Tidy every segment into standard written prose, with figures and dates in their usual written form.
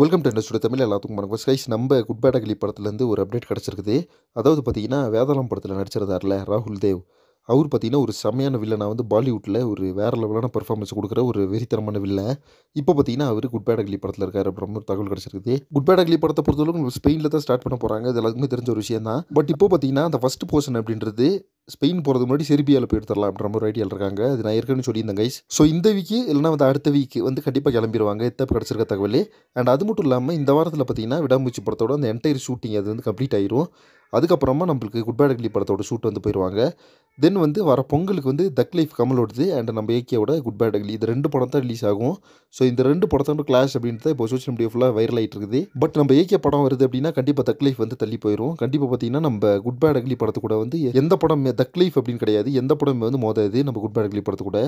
Welcome to industry Tamil எல்லாத்துக்கும் வணக்கம் guys. நம்ம குட் பேட் அக்லி படத்துலேருந்து ஒரு அப்டேட் கிடச்சிருக்குது. அதாவது பார்த்தீங்கன்னா வேதாளம் படத்தில் நடிச்சிருந்தார்ல ராகுல் தேவ், அவர் பார்த்தீங்கன்னா ஒரு செம்மையான வில்லனாக வந்து பாலிவுட்டில் ஒரு வேறு லெவலான பெர்ஃபார்மன்ஸ் கொடுக்குற ஒரு வெறித்தனமான வில்லன். இப்போ பார்த்தீங்கன்னா அவர் குட் பேட் அக்லி படத்தில் இருக்காரு அப்படின்ற ஒரு தகவல் கிடச்சிருக்குது. குட் பேட் அக்லி படத்தை பொறுத்தவரைக்கும் ஸ்பெயினில் தான் ஸ்டார்ட் பண்ண போகிறாங்க. இது எல்லாத்துக்குமே தெரிஞ்ச ஒரு விஷயம் தான். பட் இப்போ பார்த்தீங்கன்னா அந்த ஃபஸ்ட் போர்ஷன் அப்படின்றது ஸ்பெயின் போகிறதுக்கு முன்னாடி செர்பியாவில் போய் எடுத்துடலாம் அப்படின்ற ஒரு ஐடியாவில் இருக்காங்க. அது நான் ஏற்கனவே சொல்லியிருந்தேன் கைஸ். ஸோ இந்த வீக்கு இல்லைனா வந்து அடுத்த வீக் வந்து கண்டிப்பாக கிளம்பிடுவாங்க. எத்தனை கிடச்சிருக்க தகவல். அண்ட் அது மட்டும் இல்லாமல் இந்த வாரத்தில் பார்த்தீங்கன்னா விடாமுயற்சி படத்தோட அந்த என்டையர் ஷூட்டிங் அது வந்து கம்ப்ளீட் ஆயிரும். அதுக்கப்புறமா நம்மளுக்கு குட் பேட் அக்லி படத்தோட ஷூட் வந்து போயிடுவாங்க. தென் வந்து வர பொங்கலுக்கு வந்து தக் லைஃப் கமலோடது அண்ட் நம்ம ஏகேவோட குட் பேட் அக்லி இது 2 படம் தான் ரிலீஸ் ஆகும். ஸோ இந்த 2 படத்தோட கிளாஷ் அப்படின்ட்டு இப்போ சோஷியல் மீடியா ஃபுல்லாக வைரல் ஆகிட்டு இருக்குது. பட் நம்ம ஏகே படம் வருது அப்படின்னா கண்டிப்பாக தக் லைஃப் வந்து தள்ளி போயிடும். கண்டிப்பாக பார்த்தீங்கன்னா நம்ம குட் பேட் அக்லி படத்து கூட வந்து எந்த படம் தக் லைஃப் அப்படின்னு கிடையாது, எந்த படம் வந்து மோதாது நம்ம குட் பேட் அக்லி படத்து கூட.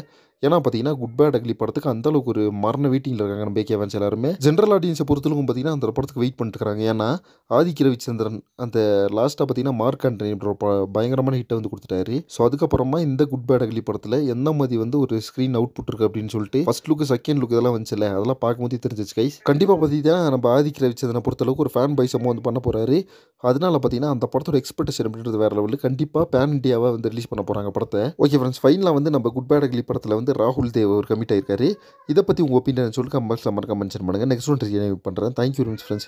ஏன்னா பார்த்தீங்கன்னா குட் பேட் அக்லி படத்துக்கு அந்த அளவுக்கு ஒரு மரண வெயிட்டிங்கில் இருக்காங்க நம்ம ஏகே ஃபேன்ஸ் எல்லாருமே. ஜென்ரல் ஆடியன்ஸை பொறுத்தளவுக்கும் பார்த்தீங்கன்னா அந்த படத்துக்கு வெயிட் பண்ணிட்டு இருக்காங்க. ஏன்னா ஆதிக் ரவிச்சந்திரன் அந்த லாஸ்ட்டாக பார்த்தீங்கன்னா மார்க் ஆண்டனி பயங்கரமான ஹிட்டை வந்து கொடுத்துட்டாரு. ஸோ அதுக்கப்புறமா இந்த குட் பேட் அக்லி படத்தில் எந்த மாதிரி வந்து ஒரு ஸ்க்ரீன் அவுட்புட் இருக்குது அப்படின்னு சொல்லிட்டு ஃபர்ஸ்ட் லுக் செகண்ட் லுக் இதெல்லாம் வந்துச்சுல, அதெல்லாம் பார்க்கும்போது தெரிஞ்சிச்சு கைஸ். கண்டிப்பாக பார்த்தீங்கன்னா நம்ம ஆதிக் ரவிச்சந்திரனை பொறுத்தளவுக்கு ஒரு ஃபேன் பைசமாக வந்து பண்ண போகிறாரு. அதனால பார்த்தீங்கன்னா அந்த படத்தோட எக்ஸ்பெக்டேஷன் அப்படின்றது வேறு லெவலில் கண்டிப்பாக பேன் இண்டியாவாக வந்து ரிலீஸ் பண்ண போகிறாங்க படத்தை. ஓகே ஃப்ரெண்ட்ஸ், ஃபைனலாக வந்து நம்ம குட் பேட் அக்லி படத்தில் வந்து ராகுல் தேவ் ஒரு கமிட் ஆயிருக்காரு. இதை பற்றி உங்கள் ஒப்பீனியன் சொல்லிட்டு கமெண்ட்ஸில் மறக்காம மென்ஷன் பண்ணுங்கள். நெக்ஸ்ட் ஒன் பண்ணுறேன். Thank you very much friends.